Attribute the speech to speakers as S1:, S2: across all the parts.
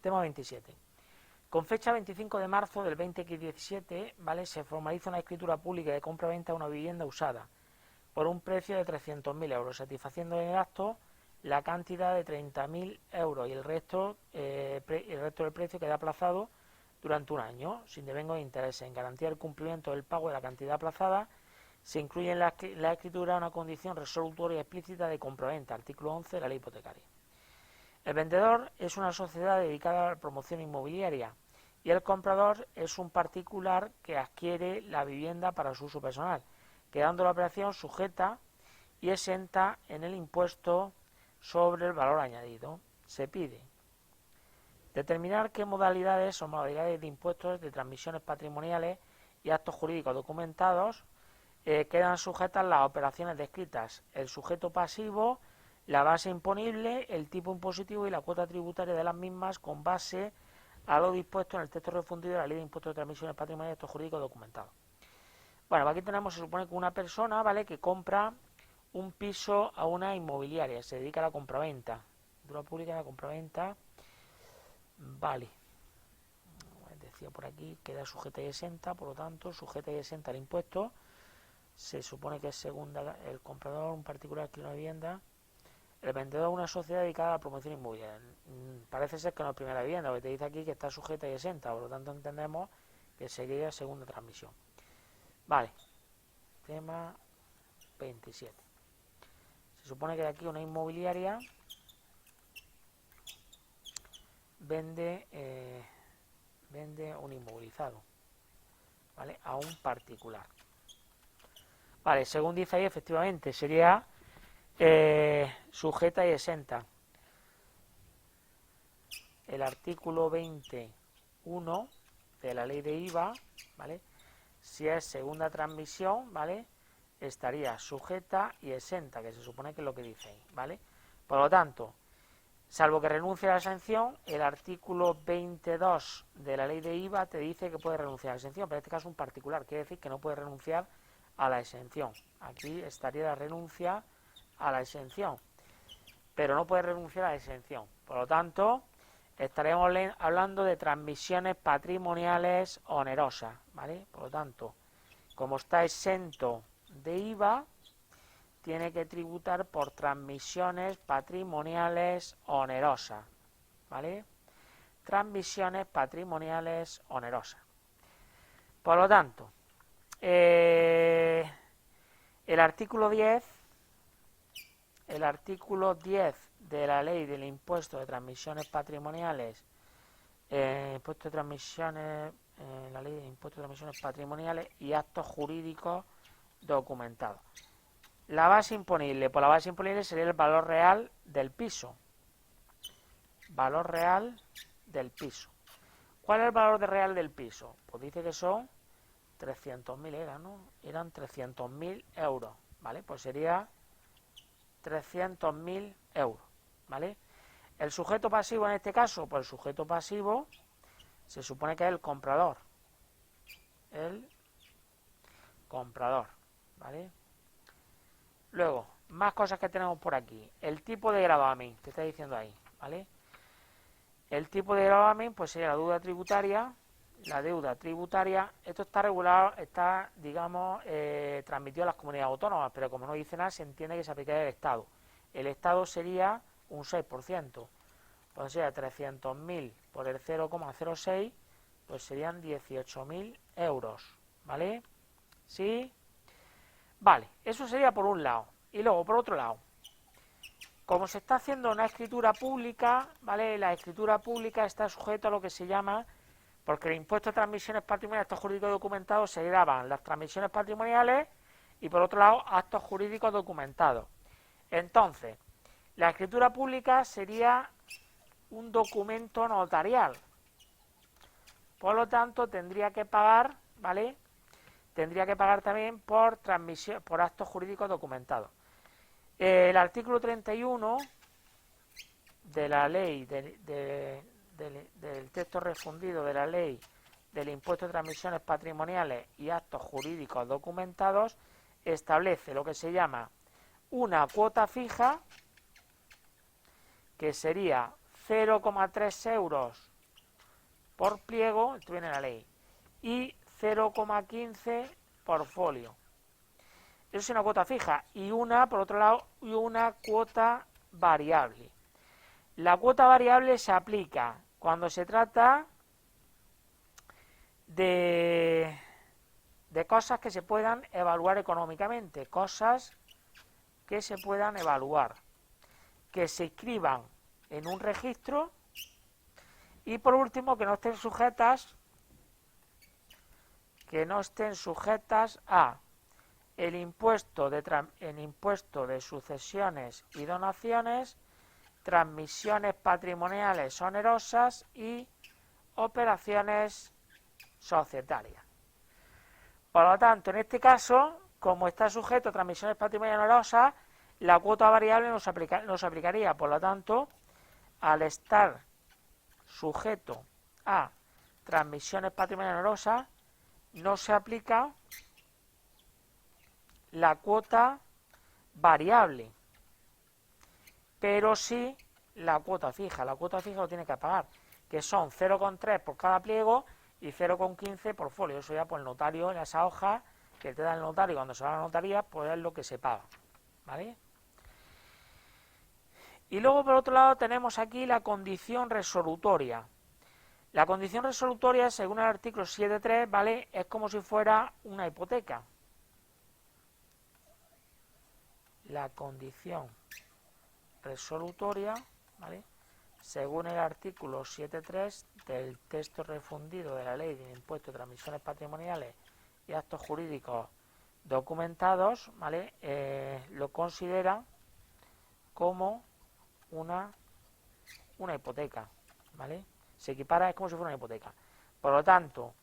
S1: Tema 27. Con fecha 25 de marzo del 2017, ¿vale?, se formaliza una escritura pública de compra-venta de una vivienda usada por un precio de 300.000 euros, satisfaciendo en el acto la cantidad de 30.000 euros y el resto del precio queda aplazado durante un año, sin devengo de intereses. En garantía del cumplimiento del pago de la cantidad aplazada, se incluye en la escritura una condición resolutoria explícita de compraventa, artículo 11 de la ley hipotecaria. El vendedor es una sociedad dedicada a la promoción inmobiliaria y el comprador es un particular que adquiere la vivienda para su uso personal, quedando la operación sujeta y exenta en el impuesto sobre el valor añadido. Se pide determinar qué modalidades o modalidades de impuestos de transmisiones patrimoniales y actos jurídicos documentados quedan sujetas las operaciones descritas, el sujeto pasivo, la base imponible, el tipo impositivo y la cuota tributaria de las mismas con base a lo dispuesto en el texto refundido de la Ley de Impuestos de Transmisiones Patrimoniales y Actos Jurídicos Documentados. Bueno, aquí tenemos, se supone que una persona, ¿vale?, que compra un piso a una inmobiliaria, se dedica a la compraventa, escritura pública de la compraventa, vale, decía por aquí, queda sujeta y exenta, por lo tanto, sujeta y exenta al impuesto, se supone que es segunda, el comprador, un particular que una vivienda, el vendedor una sociedad dedicada a la promoción inmobiliaria. Parece ser que no es primera vivienda, porque te dice aquí que está sujeta y exenta, por lo tanto entendemos que sería segunda transmisión. Vale, tema 27. Se supone que aquí una inmobiliaria vende un inmovilizado, ¿vale?, a un particular. Vale, según dice ahí, efectivamente, sería sujeta y exenta. El artículo 21 de la ley de IVA, ¿vale?, si es segunda transmisión, ¿vale?, estaría sujeta y exenta, que se supone que es lo que dice ahí, ¿vale? Por lo tanto, salvo que renuncie a la exención, el artículo 22 de la ley de IVA te dice que puede renunciar a la exención, pero en este caso un particular, quiere decir que no puede renunciar a la exención. Aquí estaría la renuncia a la exención, pero no puede renunciar a la exención. Por lo tanto, estaremos hablando de transmisiones patrimoniales onerosas, ¿vale? Por lo tanto, como está exento de IVA, tiene que tributar por transmisiones patrimoniales onerosas, ¿vale? Transmisiones patrimoniales onerosas. Por lo tanto, el artículo 10 de la ley del impuesto de transmisiones patrimoniales, impuesto de transmisiones, la ley de impuesto de transmisiones patrimoniales y actos jurídicos documentados. La base imponible, pues la base imponible sería el valor real del piso. Valor real del piso. ¿Cuál es el valor real del piso? Pues dice que son 300.000, eran 300.000 euros, ¿vale? Pues sería 300.000 euros, ¿vale? El sujeto pasivo en este caso, pues el sujeto pasivo se supone que es el comprador. El comprador, ¿vale? Luego, más cosas que tenemos por aquí. El tipo de gravamen, que está diciendo ahí, ¿vale? El tipo de gravamen, pues sería la deuda tributaria. La deuda tributaria, esto está regulado, está, digamos, transmitido a las comunidades autónomas, pero como no dice nada, se entiende que se aplicaría al Estado. El Estado sería un 6%. Pues sería 300.000 por el 0,06, pues serían 18.000 euros, ¿vale? ¿Sí? Vale, eso sería por un lado. Y luego, por otro lado, como se está haciendo una escritura pública, ¿vale? La escritura pública está sujeta a lo que se llama, porque el impuesto de transmisiones patrimoniales, actos jurídicos documentados, se graban las transmisiones patrimoniales y, por otro lado, actos jurídicos documentados. Entonces, la escritura pública sería un documento notarial. Por lo tanto, tendría que pagar, ¿vale? Tendría que pagar también por transmisión, por actos jurídicos documentados. El artículo 31 de la ley del texto refundido de la ley del impuesto de transmisiones patrimoniales y actos jurídicos documentados establece lo que se llama una cuota fija, que sería 0,3 euros por pliego, esto viene en la ley, y 0,15 por folio. Eso es una cuota fija. Y una, por otro lado, y una cuota variable. La cuota variable se aplica cuando se trata de cosas que se puedan evaluar económicamente, cosas que se puedan evaluar, que se inscriban en un registro y por último que no estén sujetas a el impuesto de sucesiones y donaciones, transmisiones patrimoniales onerosas y operaciones societarias. Por lo tanto, en este caso, como está sujeto a transmisiones patrimoniales onerosas, la cuota variable no se aplicaría. Por lo tanto, al estar sujeto a transmisiones patrimoniales onerosas, no se aplica la cuota variable, pero sí la cuota fija. La cuota fija lo tiene que pagar, que son 0,3 por cada pliego y 0,15 por folio. Eso ya por el notario, en esa hoja que te da el notario cuando se va a la notaría, pues es lo que se paga, ¿vale? Y luego por otro lado tenemos aquí la condición resolutoria. La condición resolutoria, según el artículo 7.3, ¿vale?, es como si fuera una hipoteca. La condición resolutoria, ¿vale?, según el artículo 7.3 del texto refundido de la Ley de Impuesto de Transmisiones Patrimoniales y Actos Jurídicos Documentados, ¿vale?, lo considera como una hipoteca, ¿vale? Se equipara, es como si fuera una hipoteca. Por lo tanto,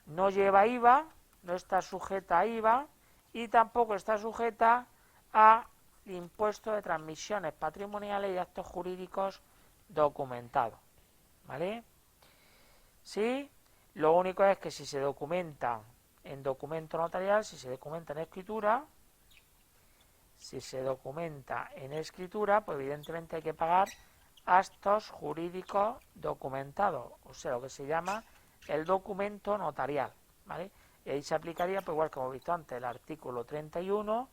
S1: no lleva IVA, no está sujeta a IVA y tampoco está sujeta a impuesto de transmisiones patrimoniales y actos jurídicos documentados, ¿vale? Sí, lo único es que si se documenta en documento notarial, si se documenta en escritura, pues evidentemente hay que pagar actos jurídicos documentados, o sea, lo que se llama el documento notarial, ¿vale? Y ahí se aplicaría, pues igual que hemos visto antes, el artículo 31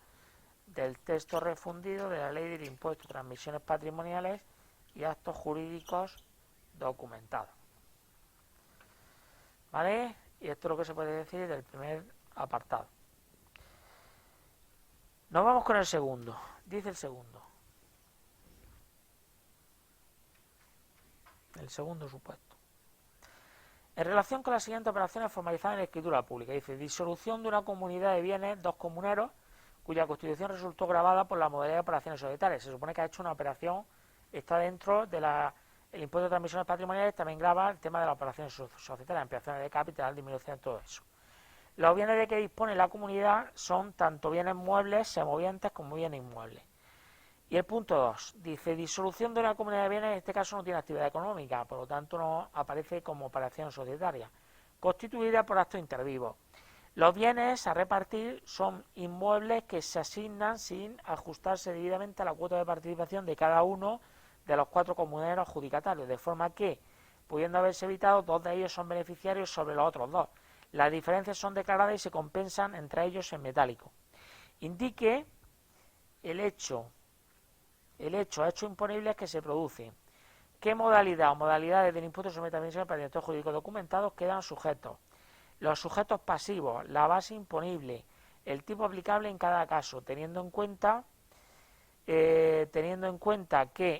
S1: del texto refundido de la Ley del Impuesto de Transmisiones Patrimoniales y Actos Jurídicos Documentados, ¿vale? Y esto es lo que se puede decir del primer apartado. Nos vamos con el segundo. Dice el segundo supuesto. En relación con las siguientes operaciones formalizadas en la escritura pública, dice: disolución de una comunidad de bienes, dos comuneros, cuya constitución resultó grabada por la modalidad de operaciones societarias. Se supone que ha hecho una operación, está dentro de el impuesto de transmisiones patrimoniales, también graba el tema de las operaciones societarias, ampliaciones de capital, disminución, todo eso. Los bienes de que dispone la comunidad son tanto bienes muebles, semovientes, como bienes inmuebles. Y el punto 2 dice: disolución de una comunidad de bienes, en este caso no tiene actividad económica, por lo tanto no aparece como operación societaria, constituida por actos intervivos. Los bienes a repartir son inmuebles que se asignan sin ajustarse debidamente a la cuota de participación de cada uno de los 4 comuneros adjudicatarios, de forma que, pudiendo haberse evitado, 2 de ellos son beneficiarios sobre los otros 2. Las diferencias son declaradas y se compensan entre ellos en metálico. Indique el hecho imponible que se produce. ¿Qué modalidad o modalidades del impuesto sobre transmisiones para actos jurídicos documentados quedan sujetos? Los sujetos pasivos, la base imponible, el tipo aplicable en cada caso, teniendo en cuenta que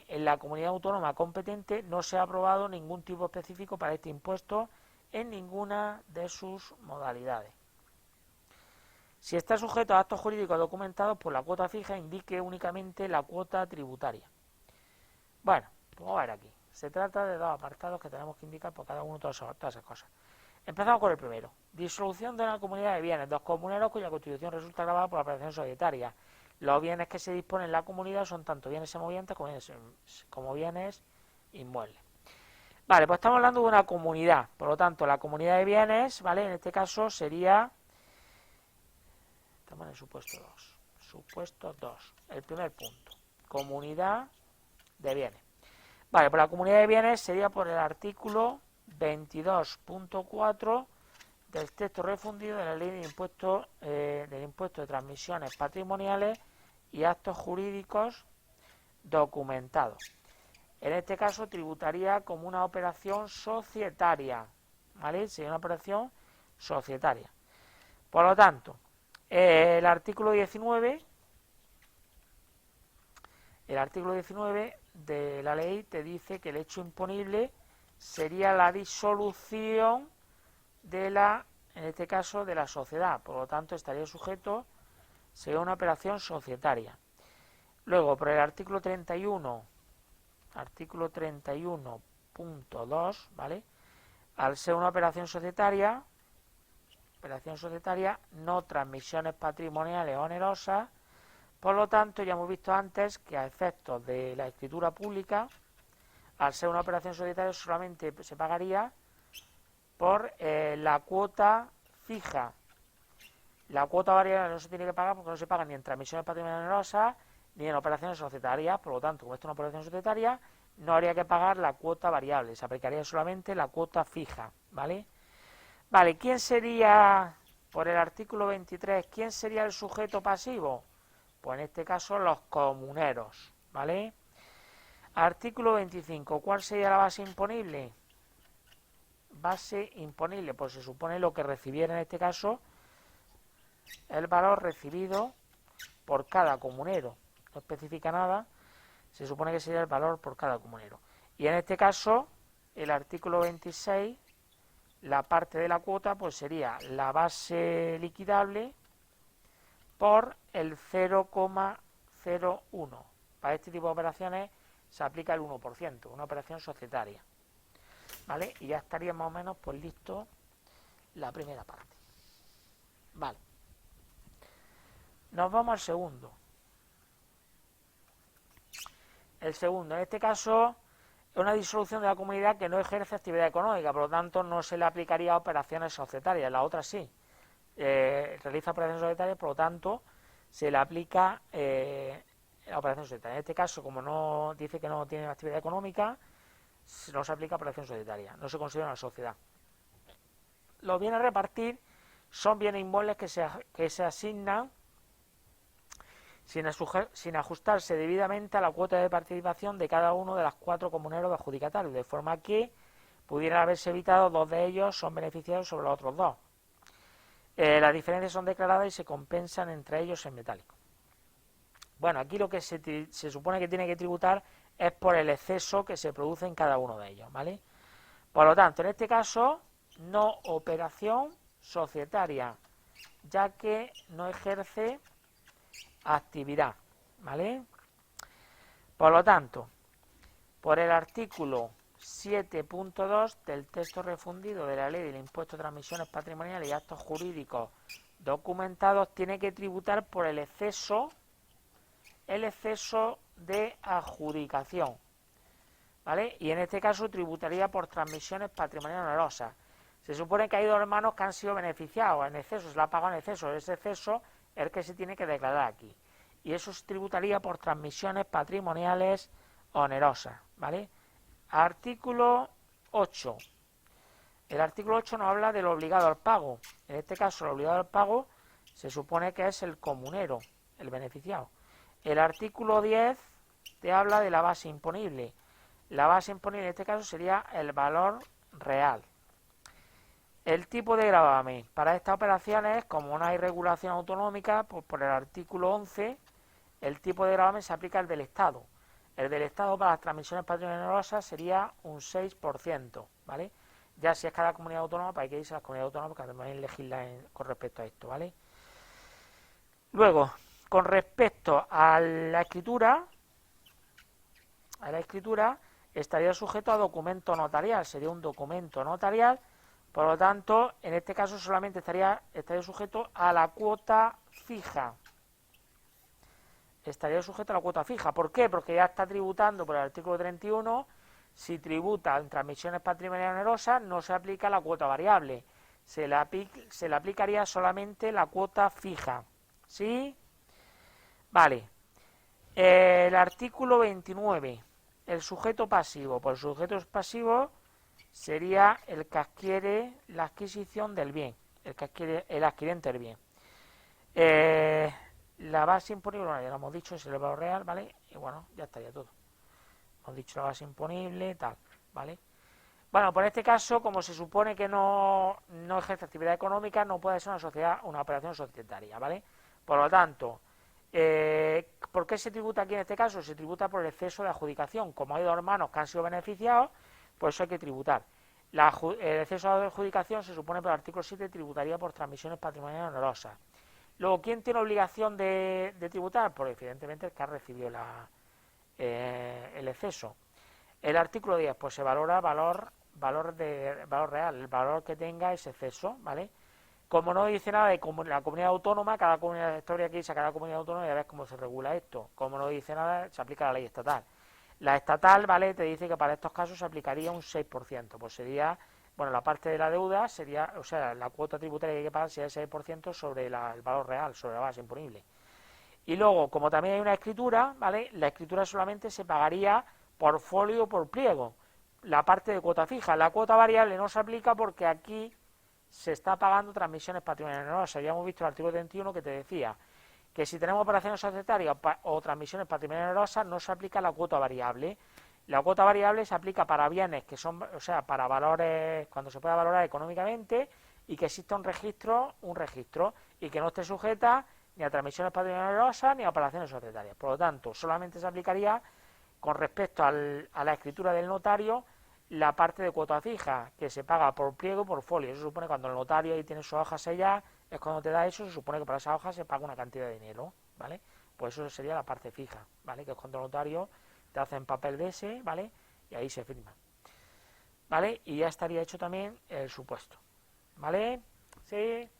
S1: en la comunidad autónoma competente no se ha aprobado ningún tipo específico para este impuesto en ninguna de sus modalidades. Si está sujeto a actos jurídicos documentados, por la cuota fija indique únicamente la cuota tributaria. Bueno, pues vamos a ver aquí. Se trata de 2 apartados que tenemos que indicar por cada uno de todas esas cosas. Empezamos con el primero. Disolución de una comunidad de bienes, 2 comuneros cuya constitución resulta grabada por la operación societaria. Los bienes que se disponen en la comunidad son tanto bienes semovientes como bienes inmuebles. Vale, pues estamos hablando de una comunidad. Por lo tanto, la comunidad de bienes, ¿vale?, en este caso sería... Estamos en el supuesto 2. Supuesto 2. El primer punto. Comunidad de bienes. Vale, pues la comunidad de bienes sería por el artículo 22.4 del texto refundido de la ley del impuesto de transmisiones patrimoniales y actos jurídicos documentados. En este caso tributaría como una operación societaria, ¿vale? Sería una operación societaria. Por lo tanto, el artículo 19 de la ley te dice que el hecho imponible sería la disolución de en este caso, de la sociedad. Por lo tanto, estaría sujeto, sería una operación societaria. Luego, por el artículo 31.2, ¿vale? Al ser una operación societaria, no transmisiones patrimoniales onerosas. Por lo tanto, ya hemos visto antes que a efectos de la escritura pública, al ser una operación societaria solamente se pagaría por la cuota fija. La cuota variable no se tiene que pagar porque no se paga ni en transmisiones patrimoniales onerosas ni en operaciones societarias. Por lo tanto, como esto es una operación societaria, no habría que pagar la cuota variable, se aplicaría solamente la cuota fija, ¿vale? Vale, ¿quién sería, por el artículo 23, quién sería el sujeto pasivo? Pues en este caso los comuneros, ¿vale? Artículo 25, ¿cuál sería la base imponible? Base imponible, pues se supone lo que recibiera en este caso el valor recibido por cada comunero. No especifica nada, se supone que sería el valor por cada comunero. Y en este caso, el artículo 26, la parte de la cuota, pues sería la base liquidable por el 0,01. Para este tipo de operaciones se aplica el 1%, una operación societaria. ¿Vale? Y ya estaría más o menos pues listo la primera parte. Vale. Nos vamos al segundo. El segundo, en este caso, es una disolución de la comunidad que no ejerce actividad económica, por lo tanto no se le aplicaría a operaciones societarias, la otra sí. Realiza operaciones societarias, por lo tanto se le aplica la operación societaria. En este caso, como no dice que no tiene actividad económica, no se aplica operación societaria, no se considera una sociedad. Los bienes a repartir son bienes inmuebles que se asignan sin ajustarse debidamente a la cuota de participación de cada uno de los 4 comuneros adjudicatarios, de forma que pudieran haberse evitado 2 de ellos son beneficiados sobre los otros 2. Las diferencias son declaradas y se compensan entre ellos en metálico. Bueno, aquí lo que se supone que tiene que tributar es por el exceso que se produce en cada uno de ellos, ¿vale? Por lo tanto, en este caso, no operación societaria, ya que no ejerce actividad, ¿vale? Por lo tanto, por el artículo 7.2 del texto refundido de la Ley del Impuesto de Transmisiones Patrimoniales y Actos Jurídicos Documentados, tiene que tributar por el exceso de adjudicación, ¿vale? Y en este caso tributaría por transmisiones patrimoniales onerosas. Se supone que hay 2 hermanos que han sido beneficiados en exceso, se la ha pagado en exceso, ese exceso es el que se tiene que declarar aquí. Y eso se tributaría por transmisiones patrimoniales onerosas, ¿vale? Artículo 8. El artículo 8 nos habla del obligado al pago. En este caso, el obligado al pago se supone que es el comunero, el beneficiado. El artículo 10 te habla de la base imponible. La base imponible en este caso sería el valor real. El tipo de gravamen. Para estas operaciones, como no hay regulación autonómica, pues por el artículo 11, el tipo de gravamen se aplica el del Estado. El del Estado para las transmisiones patrimoniales onerosas sería un 6%, ¿vale? Ya si es cada comunidad autónoma, pues hay que irse a las comunidades autónomas que también legislan con respecto a esto, ¿vale? Luego, con respecto a la escritura estaría sujeto a documento notarial, sería un documento notarial, por lo tanto, en este caso solamente estaría sujeto a la cuota fija. Estaría sujeto a la cuota fija. ¿Por qué? Porque ya está tributando por el artículo 31. Si tributa en transmisiones patrimoniales onerosas, no se aplica la cuota variable. Se le aplicaría solamente la cuota fija. ¿Sí? Vale. El artículo 29. El sujeto pasivo. Pues el sujeto pasivo sería el que adquiere la adquisición del bien, el que adquiere el adquirente del bien. La base imponible, bueno, ya lo hemos dicho, es el valor real, ¿vale? Y bueno, ya estaría todo. Hemos dicho la base imponible, tal, ¿vale? Bueno, por este caso, como se supone que no ejerce actividad económica, no puede ser una sociedad, una operación societaria, ¿vale? Por lo tanto, ¿por qué se tributa aquí en este caso? Se tributa por el exceso de adjudicación. Como hay dos hermanos que han sido beneficiados, pues eso hay que tributar. El exceso de adjudicación se supone por el artículo 7 tributaría por transmisiones patrimoniales onerosas. Luego, ¿quién tiene obligación de tributar? Pues evidentemente el que ha recibido el exceso. El artículo 10, pues se valora valor real, el valor que tenga ese exceso, ¿vale? Como no dice nada de la comunidad autónoma, cada comunidad de historia que dice cada comunidad autónoma, ya ves cómo se regula esto. Como no dice nada, se aplica la ley estatal. La estatal, ¿vale? Te dice que para estos casos se aplicaría un 6%, pues sería, bueno, la parte de la deuda sería, o sea, la cuota tributaria que hay que pagar sería el 6% sobre el valor real, sobre la base imponible. Y luego, como también hay una escritura, ¿vale? La escritura solamente se pagaría por folio o por pliego. La parte de cuota fija, la cuota variable no se aplica porque aquí se está pagando transmisiones patrimoniales onerosas. Ya hemos visto el artículo 31 que te decía que si tenemos operaciones societarias o transmisiones patrimoniales onerosas no se aplica la cuota variable. La cuota variable se aplica para bienes que son, o sea, para valores, cuando se pueda valorar económicamente y que exista un registro y que no esté sujeta ni a transmisiones patrimoniales onerosas ni a operaciones societarias. Por lo tanto, solamente se aplicaría con respecto a la escritura del notario la parte de cuota fija, que se paga por pliego por folio. Eso supone cuando el notario ahí tiene sus hojas selladas, es cuando te da eso, se supone que para esa hoja se paga una cantidad de dinero, ¿vale? Pues eso sería la parte fija, ¿vale? Que es cuando el notario te hace en papel de ese, ¿vale? Y ahí se firma, ¿vale? Y ya estaría hecho también el supuesto, ¿vale? Sí.